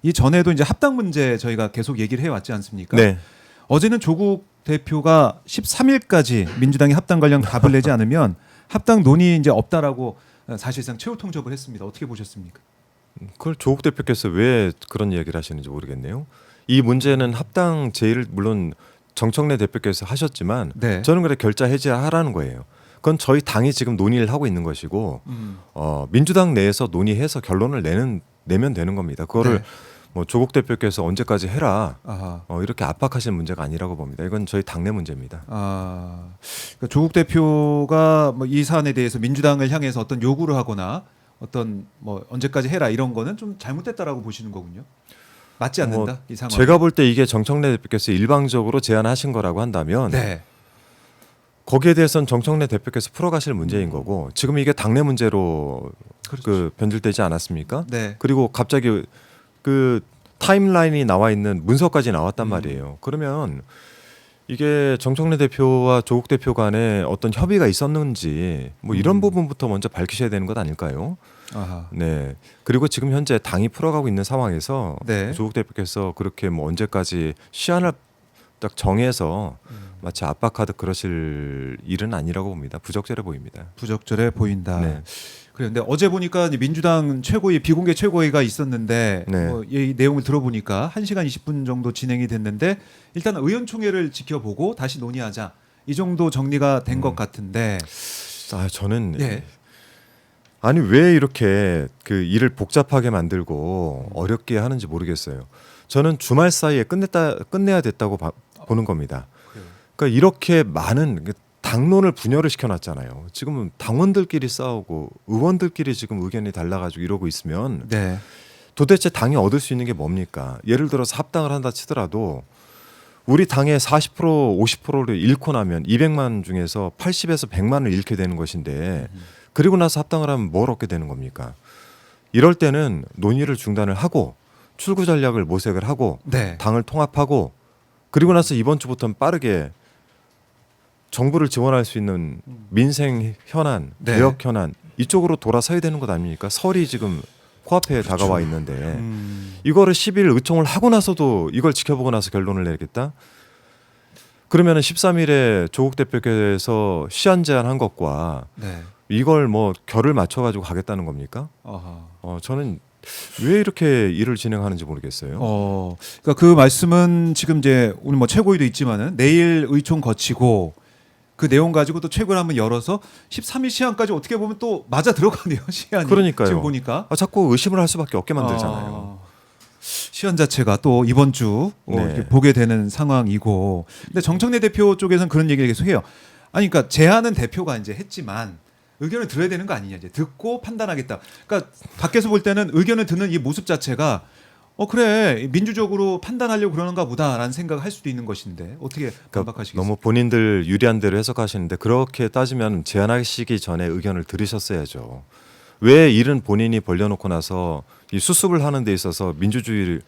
이 전에도 이제 합당 문제 저희가 계속 얘기를 해왔지 않습니까? 네. 어제는 조국 대표가 13일까지 민주당이 합당 관련 답을 내지 않으면 합당 논의 이제 없다라고 사실상 최후 통첩을 했습니다. 어떻게 보셨습니까? 그걸 조국 대표께서 왜 그런 이야기를 하시는지 모르겠네요. 이 문제는 합당 제의를 물론 정청래 대표께서 하셨지만 네. 저는 그래 결자 해제하라는 거예요. 그건 저희 당이 지금 논의를 하고 있는 것이고 민주당 내에서 논의해서 결론을 내면 되는 겁니다. 그거를 네. 뭐 조국 대표께서 언제까지 해라 아하. 이렇게 압박하시는 문제가 아니라고 봅니다. 이건 저희 당내 문제입니다. 그러니까 조국 대표가 뭐 이 사안에 대해서 민주당을 향해서 어떤 요구를 하거나 어떤 뭐 언제까지 해라 이런 거는 좀 잘못됐다라고 보시는 거군요. 맞지 않는다 이 상황. 제가 볼 때 이게 정청래 대표께서 일방적으로 제안하신 거라고 한다면 네. 거기에 대해서는 정청래 대표께서 풀어가실 문제인 거고 지금 이게 당내 문제로 그렇죠. 그 변질되지 않았습니까? 네. 그리고 갑자기 그 타임라인이 나와 있는 문서까지 나왔단 말이에요. 그러면 이게 정청래 대표와 조국 대표 간에 어떤 협의가 있었는지 뭐 이런 부분부터 먼저 밝히셔야 되는 것 아닐까요? 아하. 네. 그리고 지금 현재 당이 풀어가고 있는 상황에서 네. 조국 대표께서 그렇게 뭐 언제까지 시한을 딱 정해서 마치 압박하듯 그러실 일은 아니라고 봅니다. 부적절해 보입니다. 부적절해 보인다. 네. 그런데 어제 보니까 이제 민주당 최고위 비공개 최고위가 있었는데 네. 이 내용을 들어보니까 1시간 20분 정도 진행이 됐는데 일단 의원총회를 지켜보고 다시 논의하자 이 정도 정리가 된 것 같은데 저는 네. 아니 왜 이렇게 그 일을 복잡하게 만들고 어렵게 하는지 모르겠어요. 저는 주말 사이에 끝내야 됐다고 보는 겁니다. 그러니까 이렇게 많은 당론을 분열을 시켜놨잖아요. 지금은 당원들끼리 싸우고 의원들끼리 지금 의견이 달라가지고 이러고 있으면 네. 도대체 당이 얻을 수 있는 게 뭡니까? 예를 들어서 합당을 한다 치더라도 우리 당의 40% 50%를 잃고 나면 200만 중에서 80에서 100만을 잃게 되는 것인데 그리고 나서 합당을 하면 뭘 얻게 되는 겁니까? 이럴 때는 논의를 중단을 하고 출구 전략을 모색을 하고 네. 당을 통합하고 그리고 나서 이번 주부터는 빠르게 정부를 지원할 수 있는 민생 현안, 네. 개혁 현안 이쪽으로 돌아서야 되는 것 아닙니까? 설이 지금 코앞에 그렇죠. 다가와 있는데 이거를 10일 의총을 하고 나서도 이걸 지켜보고 나서 결론을 내겠다? 그러면은 13일에 조국 대표께서 시한 제안한 것과 네. 이걸 뭐 결을 맞춰 가지고 가겠다는 겁니까? 아하. 저는 왜 이렇게 일을 진행하는지 모르겠어요. 그러니까 그 말씀은 지금 이제 오늘 뭐 최고위도 있지만은 내일 의총 거치고 그 내용 가지고 또 최고를 한번 열어서 13일 시한까지 어떻게 보면 또 맞아 들어가네요. 시한이. 그러니까요. 지금 보니까 자꾸 의심을 할 수밖에 없게 만들잖아요. 시한 자체가 또 이번 주 네. 이렇게 보게 되는 상황이고. 근데 정청래 대표 쪽에서는 그런 얘기를 계속 해요. 아니 그러니까 제안은 대표가 이제 했지만 의견을 들어야 되는 거 아니냐 이제 듣고 판단하겠다. 그러니까 밖에서 볼 때는 의견을 듣는 이 모습 자체가 그래 민주적으로 판단하려고 그러는가 보다라는 생각을 할 수도 있는 것인데 어떻게 반박하시겠어요? 너무 본인들 유리한 대로 해석하시는데 그렇게 따지면 제안하시기 전에 의견을 들으셨어야죠. 왜 일은 본인이 벌려놓고 나서 이 수습을 하는 데 있어서 민주주의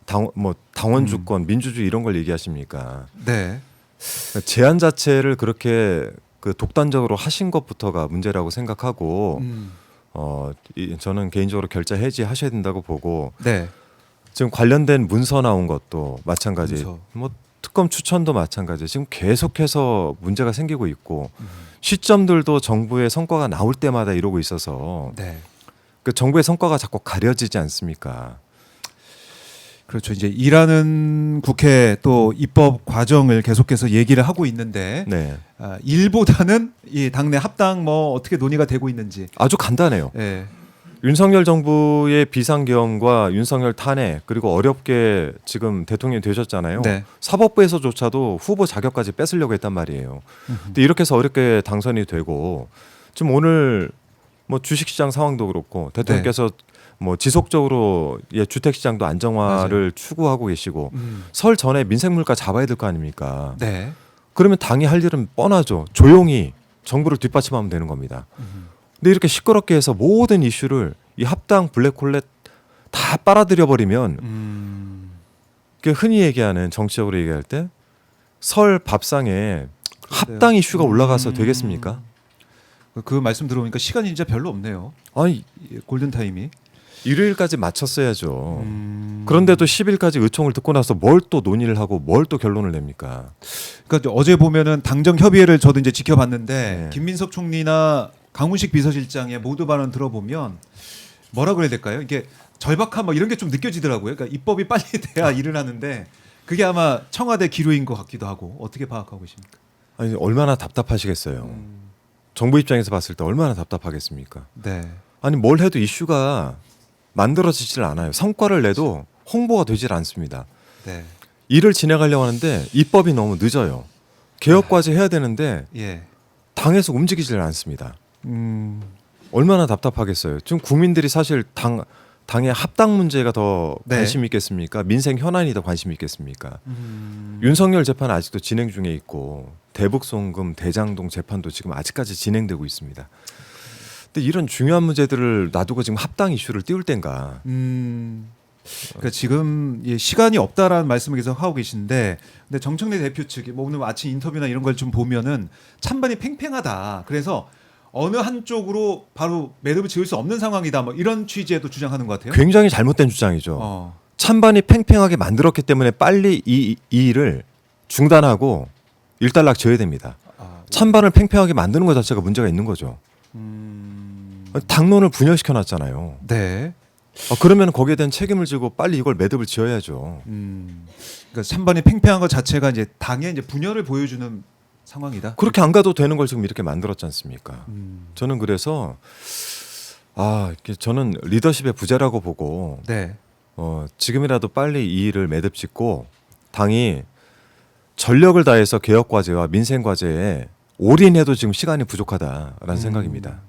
당원 주권, 민주주의 이런 걸 얘기하십니까? 네. 제안 자체를 그렇게 그 독단적으로 하신 것부터가 문제라고 생각하고 저는 개인적으로 결자 해지하셔야 된다고 보고 네. 지금 관련된 문서 나온 것도 마찬가지. 문서. 뭐 특검 추천도 마찬가지. 지금 계속해서 문제가 생기고 있고 시점들도 정부의 성과가 나올 때마다 이러고 있어서 네. 그 정부의 성과가 자꾸 가려지지 않습니까? 그렇죠. 이제 일하는 국회 또 입법 과정을 계속해서 얘기를 하고 있는데 네, 일보다는 이 당내 합당 뭐 어떻게 논의가 되고 있는지. 아주 간단해요. 예. 윤석열 정부의 비상계엄과 윤석열 탄핵 그리고 어렵게 지금 대통령이 되셨잖아요. 네. 사법부에서조차도 후보 자격까지 뺏으려고 했단 말이에요. 근데 이렇게 해서 어렵게 당선이 되고 지금 오늘 뭐 주식시장 상황도 그렇고 대통령께서 뭐 지속적으로 주택시장도 안정화를 추구하고 계시고 설 전에 민생물가 잡아야 될 거 아닙니까? 네. 그러면 당이 할 일은 뻔하죠. 조용히 정부를 뒷받침하면 되는 겁니다. 근데 이렇게 시끄럽게 해서 모든 이슈를 이 합당 블랙홀렛 다 빨아들여 버리면 그 흔히 얘기하는 정치적으로 얘기할 때 설 밥상에 합당 이슈가 올라가서 되겠습니까? 그 말씀 들어보니까 시간이 진짜 별로 없네요. 아니 골든 타임이. 일요일까지 마쳤어야죠. 그런데도 10일까지 의총을 듣고 나서 뭘 또 논의를 하고 뭘 또 결론을 냅니까? 그러니까 어제 보면은 당정 협의회를 저도 이제 지켜봤는데 네. 김민석 총리나 강훈식 비서실장의 모두 발언 들어보면 뭐라 그래야 될까요? 이게 절박함 뭐 이런 게 좀 느껴지더라고요. 그러니까 입법이 빨리 돼야 일을 하는데 그게 아마 청와대 기류인 것 같기도 하고 어떻게 파악하고 계십니까? 아니, 얼마나 답답하시겠어요. 정부 입장에서 봤을 때 얼마나 답답하겠습니까? 네. 아니 뭘 해도 이슈가 만들어지질 않아요. 성과를 내도 홍보가 되질 않습니다. 네. 일을 진행하려고 하는데 입법이 너무 늦어요. 개혁까지 해야 되는데 예. 당에서 움직이질 않습니다. 음. 얼마나 답답하겠어요. 지금 국민들이 사실 당의 합당 문제가 더 네. 관심 있겠습니까? 민생 현안이 더 관심 있겠습니까? 윤석열 재판 아직도 진행 중에 있고 대북송금 대장동 재판도 지금 아직까지 진행되고 있습니다. 근데 이런 중요한 문제들을 놔두고 지금 합당 이슈를 띄울 땐가? 그러니까 지금 시간이 없다라는 말씀을 계속 하고 계신데, 근데 정청래 대표 측이 뭐 오늘 아침 인터뷰나 이런 걸 좀 보면은 찬반이 팽팽하다. 그래서 어느 한쪽으로 바로 매듭을 지을 수 없는 상황이다. 뭐 이런 취지에도 주장하는 것 같아요. 굉장히 잘못된 주장이죠. 어. 찬반이 팽팽하게 만들었기 때문에 빨리 이 일을 중단하고 일단락 지어야 됩니다. 찬반을 팽팽하게 만드는 것 자체가 문제가 있는 거죠. 당론을 분열시켜 놨잖아요. 네. 그러면 거기에 대한 책임을 지고 빨리 이걸 매듭을 지어야죠. 그러니까 찬반이 팽팽한 것 자체가 이제 당의 이제 분열을 보여주는 상황이다. 그렇게 안 가도 되는 걸 지금 이렇게 만들었지 않습니까? 저는 그래서 저는 리더십의 부재라고 보고 네. 지금이라도 빨리 이 일을 매듭 짓고 당이 전력을 다해서 개혁 과제와 민생 과제에 올인해도 지금 시간이 부족하다라는 생각입니다.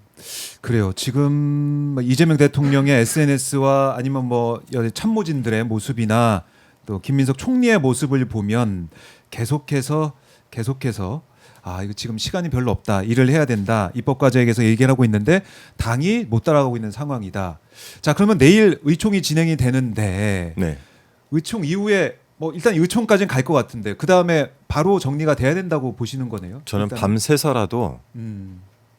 그래요. 지금 이재명 대통령의 SNS와 아니면 뭐 참모진들의 모습이나 또 김민석 총리의 모습을 보면 계속해서 이거 지금 시간이 별로 없다. 일을 해야 된다. 입법 과제에 대해서 얘기를 하고 있는데 당이 못 따라가고 있는 상황이다. 자, 그러면 내일 의총이 진행이 되는데 네. 의총 이후에 뭐 일단 의총까지는 갈 것 같은데 그 다음에 바로 정리가 돼야 된다고 보시는 거네요. 저는 일단, 밤새서라도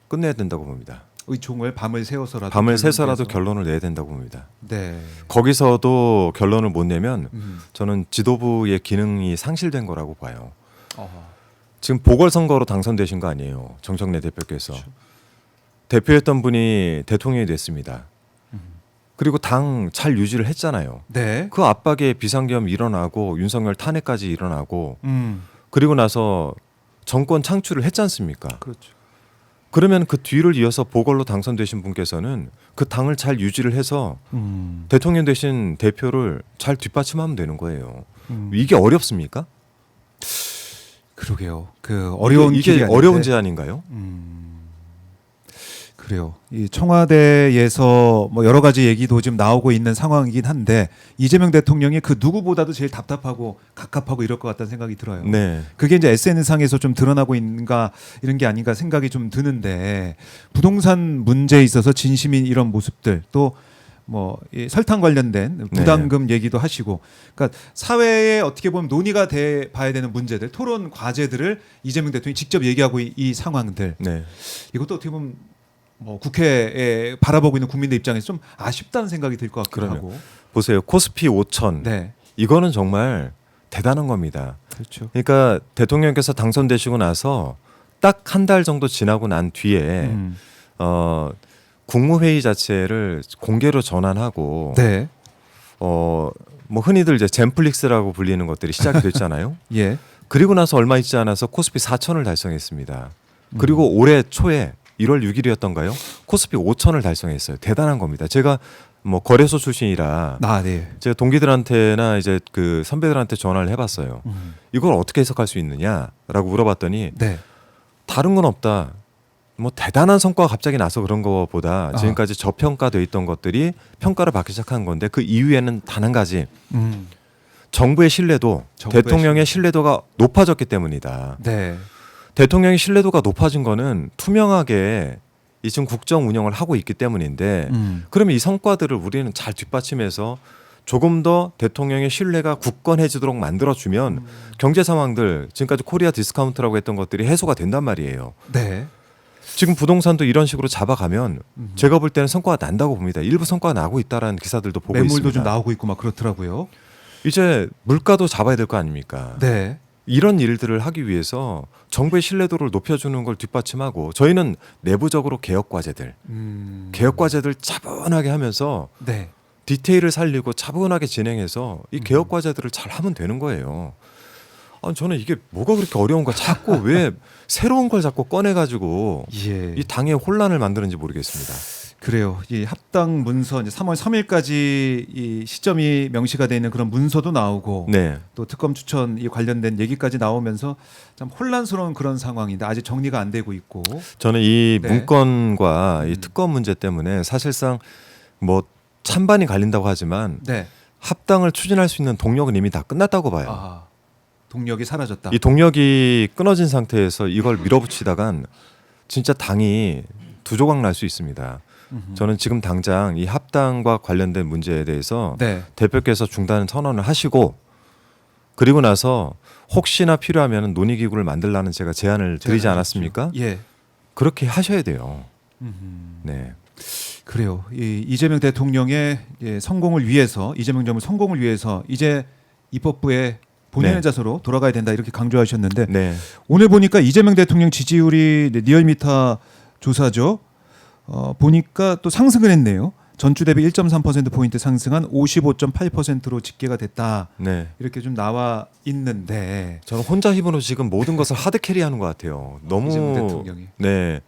끝내야 된다고 봅니다. 의총을 밤을 새워서라도 밤을 새서라도 결론내서. 결론을 내야 된다고 봅니다. 네. 거기서도 결론을 못 내면 저는 지도부의 기능이 상실된 거라고 봐요. 지금 보궐선거로 당선되신 거 아니에요. 정청래 대표께서. 그렇죠. 대표였던 분이 대통령이 됐습니다. 그리고 당 잘 유지를 했잖아요. 네. 그 압박에 비상계엄 일어나고 윤석열 탄핵까지 일어나고 음. 그리고 나서 정권 창출을 했지 않습니까? 그렇죠. 그러면 그 뒤를 이어서 보궐로 당선되신 분께서는 그 당을 잘 유지를 해서 대통령 되신 대표를 잘 뒷받침하면 되는 거예요. 이게 어렵습니까? 그러게요. 그 어려운 이게 길이 어려운 아닌데. 제안인가요? 그래요. 이 청와대에서 뭐 여러 가지 얘기도 지금 나오고 있는 상황이긴 한데 이재명 대통령이 그 누구보다도 제일 답답하고 갑갑하고 이럴 것 같다는 생각이 들어요. 네. 그게 이제 SNS상에서 좀 드러나고 있는가 이런 게 아닌가 생각이 좀 드는데 부동산 문제에 있어서 진심인 이런 모습들 또 뭐 설탕 관련된 부담금 얘기도 하시고 그러니까 사회에 어떻게 보면 논의가 돼 봐야 되는 문제들 토론 과제들을 이재명 대통령이 직접 얘기하고 이 상황들 네. 이것도 어떻게 보면 뭐 국회에 바라보고 있는 국민들 입장에서 좀 아쉽다는 생각이 들 것 같기도 그러네요. 하고. 보세요. 코스피 5천. 네. 이거는 정말 대단한 겁니다. 그렇죠. 그러니까 대통령께서 당선되시고 나서 딱 한 달 정도 지나고 난 뒤에 국무회의 자체를 공개로 전환하고 네. 뭐 흔히들 이제 젠플릭스라고 불리는 것들이 시작이 됐잖아요. 예. 그리고 나서 얼마 있지 않아서 코스피 4천을 달성했습니다. 그리고 올해 초에 1월 6일이었던가요? 코스피 5천을 달성했어요. 대단한 겁니다. 제가 뭐 거래소 출신이라 네. 제가 동기들한테나 이제 그 선배들한테 전화를 해봤어요. 이걸 어떻게 해석할 수 있느냐라고 물어봤더니 네. 다른 건 없다. 뭐 대단한 성과가 갑자기 나서 그런 것보다 지금까지 저평가돼 있던 것들이 평가를 받기 시작한 건데 그 이후에는 단 한 가지 정부의 신뢰도, 대통령의 신뢰도가 높아졌기 때문이다. 네. 대통령의 신뢰도가 높아진 거는 투명하게 이 지금 국정 운영을 하고 있기 때문인데 그러면 이 성과들을 우리는 잘 뒷받침해서 조금 더 대통령의 신뢰가 굳건해지도록 만들어주면 경제 상황들 지금까지 코리아 디스카운트라고 했던 것들이 해소가 된단 말이에요. 네. 지금 부동산도 이런 식으로 잡아가면 제가 볼 때는 성과가 난다고 봅니다. 일부 성과가 나고 있다라는 기사들도 보고 매물도 있습니다. 좀 나오고 있고 막 그렇더라고요. 이제 물가도 잡아야 될 거 아닙니까? 네. 이런 일들을 하기 위해서 정부의 신뢰도를 높여주는 걸 뒷받침하고 저희는 내부적으로 개혁 과제들 차분하게 하면서 네. 디테일을 살리고 차분하게 진행해서 이 개혁 과제들을 잘 하면 되는 거예요. 아니, 저는 이게 뭐가 그렇게 어려운가 자꾸 왜 새로운 걸 자꾸 꺼내가지고 예. 이 당에 혼란을 만드는지 모르겠습니다. 그래요. 이 합당 문서 이제 3월 3일까지 이 시점이 명시가 돼 있는 그런 문서도 나오고 네, 또 특검 추천 이 관련된 얘기까지 나오면서 참 혼란스러운 그런 상황인데 아직 정리가 안 되고 있고. 저는 이 네. 문건과 이 특검 문제 때문에 사실상 뭐 찬반이 갈린다고 하지만 네. 합당을 추진할 수 있는 동력은 이미 다 끝났다고 봐요. 아, 동력이 사라졌다. 이 동력이 끊어진 상태에서 이걸 밀어붙이다간 진짜 당이 두 조각 날 수 있습니다. 저는 지금 당장 이 합당과 관련된 문제에 대해서 네. 대표께서 중단 선언을 하시고 그리고 나서 혹시나 필요하면 논의기구를 만들라는 제가 제안을 드리지 않았습니까? 예. 그렇게 하셔야 돼요. 네. 그래요. 이 이재명 대통령의 성공을 위해서 이재명 정부 성공을 위해서 이제 입법부에 본인의 네. 자세로 돌아가야 된다 이렇게 강조하셨는데 네. 오늘 보니까 이재명 대통령 지지율이 리얼미터 조사죠. 보니까 또 상승을 했네요. 전주 대비 1.3% 포인트 상승한 55.8%로 집계가 됐다. 네. 이렇게 좀 나와 있는데 저는 혼자 힘으로 지금 모든 것을 하드 캐리하는 것 같아요. 너무 이재명 대통령이 네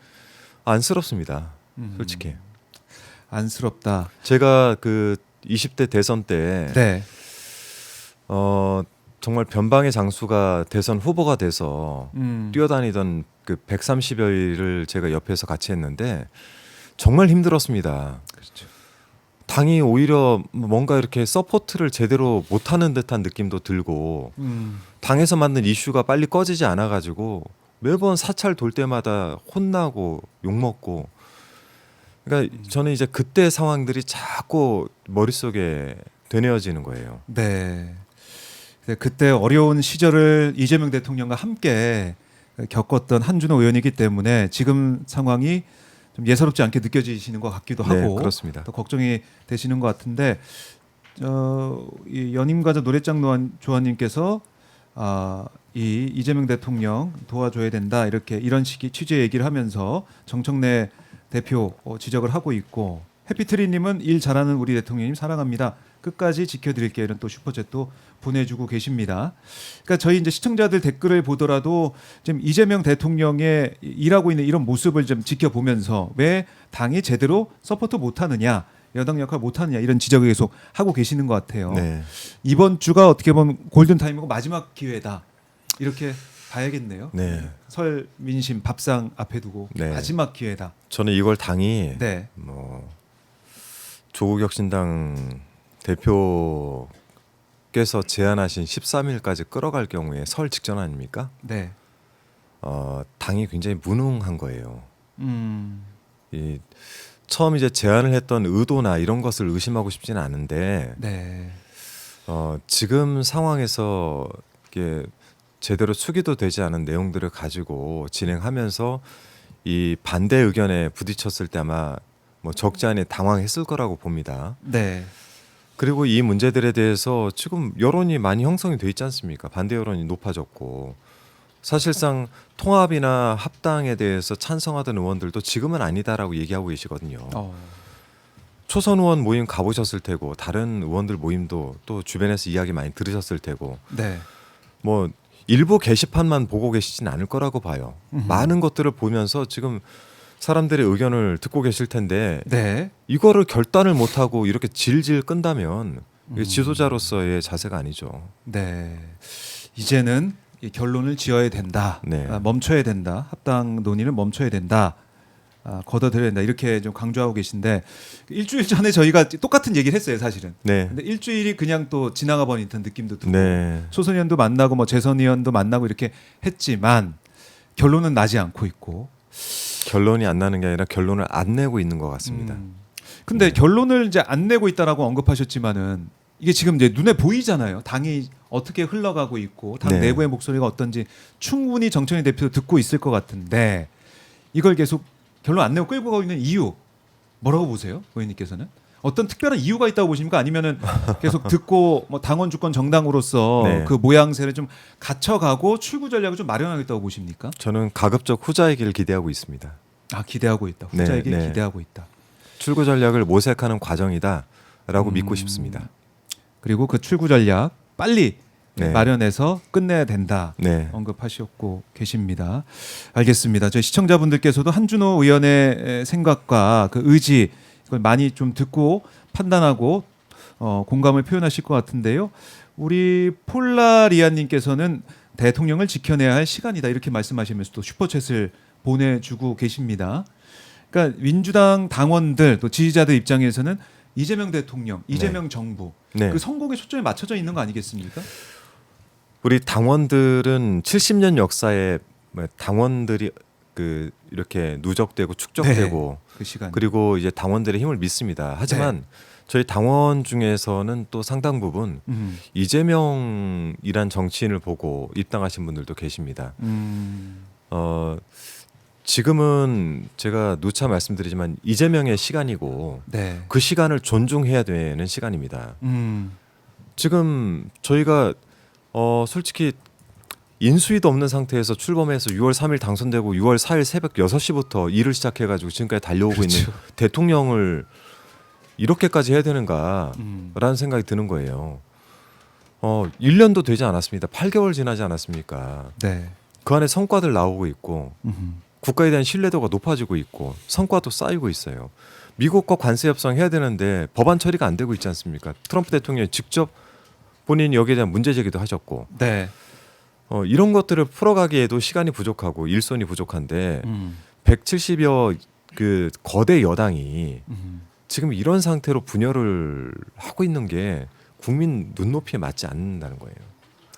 안쓰럽습니다. 솔직히 안쓰럽다. 제가 그 20대 대선 때 네. 정말 변방의 장수가 대선 후보가 돼서 음. 뛰어다니던 그 130여일을 제가 옆에서 같이 했는데 정말 힘들었습니다. 그렇죠. 당이 오히려 뭔가 이렇게 서포트를 제대로 못하는 듯한 느낌도 들고 당에서 만든 이슈가 빨리 꺼지지 않아가지고 매번 사찰 돌 때마다 혼나고 욕먹고 그러니까 저는 이제 그때 상황들이 자꾸 머릿속에 되뇌어지는 거예요. 네. 그때 어려운 시절을 이재명 대통령과 함께 겪었던 한준호 의원이기 때문에 지금 상황이 좀 예사롭지 않게 느껴지시는 것 같기도 네, 하고 그렇습니다. 또 걱정이 되시는 것 같은데 이 연임가자 노래장 조아님께서 이 이재명 대통령 도와줘야 된다 이렇게 이런 식의 취재 얘기를 하면서 정청래 대표 지적을 하고 있고 해피트리님은 일 잘하는 우리 대통령님 사랑합니다. 끝까지 지켜드릴게요. 이런 또 슈퍼챗도 보내주고 계십니다. 그러니까 저희 이제 시청자들 댓글을 보더라도 지금 이재명 대통령의 일하고 있는 이런 모습을 좀 지켜보면서 왜 당이 제대로 서포트 못하느냐, 여당 역할 못하느냐 이런 지적을 계속 하고 계시는 것 같아요. 네. 이번 주가 어떻게 보면 골든 타임이고 마지막 기회다 이렇게 봐야겠네요. 네. 설 민심 밥상 앞에 두고 네. 마지막 기회다. 저는 이걸 당이 네. 뭐 조국 혁신당 대표께서 제안하신 13일까지 끌어갈 경우에 설 직전 아닙니까? 네. 당이 굉장히 무능한 거예요. 음. 이 처음 이제 제안을 했던 의도나 이런 것을 의심하고 싶지는 않은데 네. 지금 상황에서 이게 제대로 수기도 되지 않은 내용들을 가지고 진행하면서 이 반대 의견에 부딪혔을 때 아마 뭐 적지 않게 당황했을 거라고 봅니다. 네. 그리고 이 문제들에 대해서 지금 여론이 많이 형성이 돼 있지 않습니까? 반대 여론이 높아졌고 사실상 통합이나 합당에 대해서 찬성하던 의원들도 지금은 아니다라고 얘기하고 계시거든요. 초선 의원 모임 가보셨을 테고 다른 의원들 모임도 또 주변에서 이야기 많이 들으셨을 테고 네. 뭐 일부 게시판만 보고 계시진 않을 거라고 봐요. 많은 것들을 보면서 지금 사람들의 의견을 듣고 계실 텐데 네. 이거를 결단을 못하고 이렇게 질질 끈다면 이게 지도자로서의 자세가 아니죠. 네. 이제는 이 결론을 지어야 된다. 네. 멈춰야 된다. 합당 논의는 멈춰야 된다. 걷어들여야 된다. 이렇게 좀 강조하고 계신데 일주일 전에 저희가 똑같은 얘기를 했어요, 사실은. 네. 근데 일주일이 그냥 또 지나가 버린 듯한 느낌도 들고 네. 소선 의원도 만나고 뭐 재선 의원도 만나고 이렇게 했지만 결론은 나지 않고 있고. 결론이 안 나는 게 아니라 결론을 안 내고 있는 것 같습니다. 근데 네. 결론을 이제 안 내고 있다라고 언급하셨지만은 이게 지금 이제 눈에 보이잖아요. 당이 어떻게 흘러가고 있고 당 네. 내부의 목소리가 어떤지 충분히 정청래 대표도 듣고 있을 것 같은데 이걸 계속 결론 안 내고 끌고 가고 있는 이유 뭐라고 보세요, 의원님께서는? 어떤 특별한 이유가 있다고 보십니까? 아니면은 계속 듣고 뭐 당원 주권 정당으로서 네. 그 모양새를 좀 갖춰가고 출구 전략을 좀 마련하겠다고 보십니까? 저는 가급적 후자이길 기대하고 있습니다. 아, 기대하고 있다. 네, 후자에게 네. 기대하고 있다. 출구 전략을 모색하는 과정이다라고 믿고 싶습니다. 그리고 그 출구 전략 빨리 네. 마련해서 끝내야 된다. 네. 언급하셨고 계십니다. 알겠습니다. 저희 시청자분들께서도 한준호 의원의 생각과 그 의지 이걸 많이 좀 듣고 판단하고 공감을 표현하실 것 같은데요. 우리 폴라리아님께서는 대통령을 지켜내야 할 시간이다 이렇게 말씀하시면서 또 슈퍼챗을 보내주고 계십니다. 그러니까 민주당 당원들 또 지지자들 입장에서는 이재명 대통령, 이재명 정부 네. 그 선거에 초점이 맞춰져 있는 거 아니겠습니까? 우리 당원들은 70년 역사에 당원들이 그 이렇게 누적되고 축적되고 그 시간. 그리고 이제 당원들의 힘을 믿습니다. 하지만 저희 당원 중에서는 또 상당 부분 이재명이란 정치인을 보고 입당하신 분들도 계십니다. 지금은 제가 누차 말씀드리지만 이재명의 시간이고 네. 그 시간을 존중해야 되는 시간입니다. 음. 지금 저희가 솔직히 인수위도 없는 상태에서 출범해서 6월 3일 당선되고 6월 4일 새벽 6시부터 일을 시작해가지고 지금까지 달려오고 그렇죠. 있는 대통령을 이렇게까지 해야 되는가라는 음. 생각이 드는 거예요. 1년도 되지 않았습니다. 8개월 지나지 않았습니까? 네. 그 안에 성과들 나오고 있고 음. 국가에 대한 신뢰도가 높아지고 있고 성과도 쌓이고 있어요. 미국과 관세 협상해야 되는데 법안 처리가 안 되고 있지 않습니까? 트럼프 대통령이 직접 본인이 여기에 대한 문제 제기도 하셨고 네. 이런 것들을 풀어가기에도 시간이 부족하고 일손이 부족한데 170여 그 거대 여당이 지금 이런 상태로 분열을 하고 있는 게 국민 눈높이에 맞지 않는다는 거예요.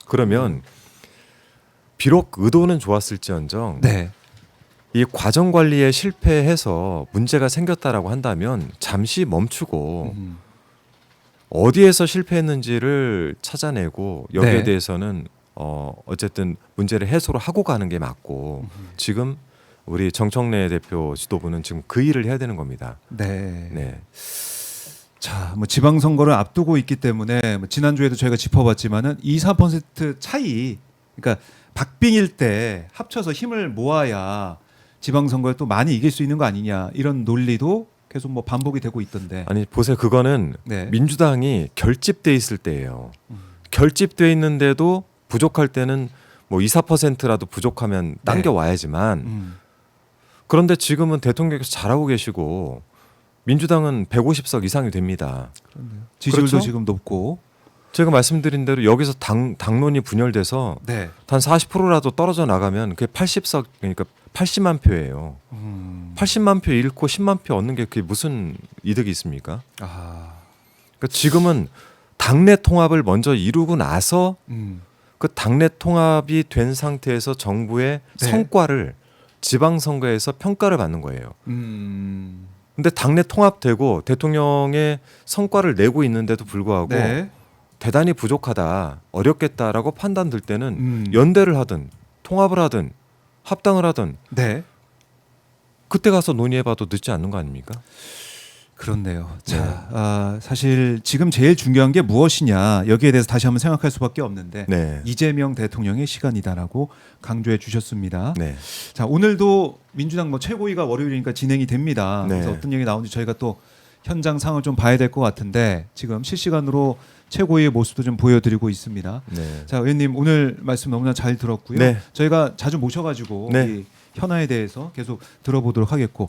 그러면 비록 의도는 좋았을지언정 네. 이 과정 관리에 실패해서 문제가 생겼다라고 한다면 잠시 멈추고 어디에서 실패했는지를 찾아내고 여기에 네. 대해서는 어쨌든 문제를 해소를 하고 가는 게 맞고 지금 우리 정청래 대표 지도부는 지금 그 일을 해야 되는 겁니다. 네. 네. 자, 뭐 지방선거를 앞두고 있기 때문에 뭐 지난주에도 저희가 짚어봤지만은 2~4% 차이, 그러니까 박빙일 때 합쳐서 힘을 모아야 지방선거에 또 많이 이길 수 있는 거 아니냐 이런 논리도 계속 뭐 반복이 되고 있던데. 아니 보세요. 그거는 네. 민주당이 결집돼 있을 때예요. 결집돼 있는데도 부족할 때는 뭐 2~4%라도 부족하면 당겨 와야지만 그런데 지금은 대통령께서 잘하고 계시고 민주당은 150석 이상이 됩니다. 그렇네요. 지지율도 그렇죠? 지금 높고. 제가 말씀드린 대로 여기서 당론이 분열돼서 네. 단 40%라도 떨어져 나가면 그게 80석 그러니까 80만 표예요. 80만 표 잃고 10만 표 얻는 게 그게 무슨 이득이 있습니까? 아. 그러니까 지금은 당내 통합을 먼저 이루고 나서 그 당내 통합이 된 상태에서 정부의 네. 성과를 지방선거에서 평가를 받는 거예요. 음. 근데 당내 통합되고 대통령의 성과를 내고 있는데도 불구하고 네. 대단히 부족하다, 어렵겠다라고 판단 들 때는 음. 연대를 하든 통합을 하든 합당을 하든 네. 그때 가서 논의해봐도 늦지 않는 거 아닙니까? 그렇네요. 자, 사실 지금 제일 중요한 게 무엇이냐 여기에 대해서 다시 한번 생각할 수밖에 없는데 네. 이재명 대통령의 시간이다라고 강조해 주셨습니다. 네. 자, 오늘도 민주당 뭐 최고위가 월요일이니까 진행이 됩니다. 네. 그래서 어떤 얘기 나오는지 저희가 또 현장 상황을 좀 봐야 될 것 같은데 지금 실시간으로 최고위의 모습도 좀 보여드리고 있습니다. 네. 자, 의원님 오늘 말씀 너무나 잘 들었고요. 네. 저희가 자주 모셔가지고 네. 이 현안에 대해서 계속 들어보도록 하겠고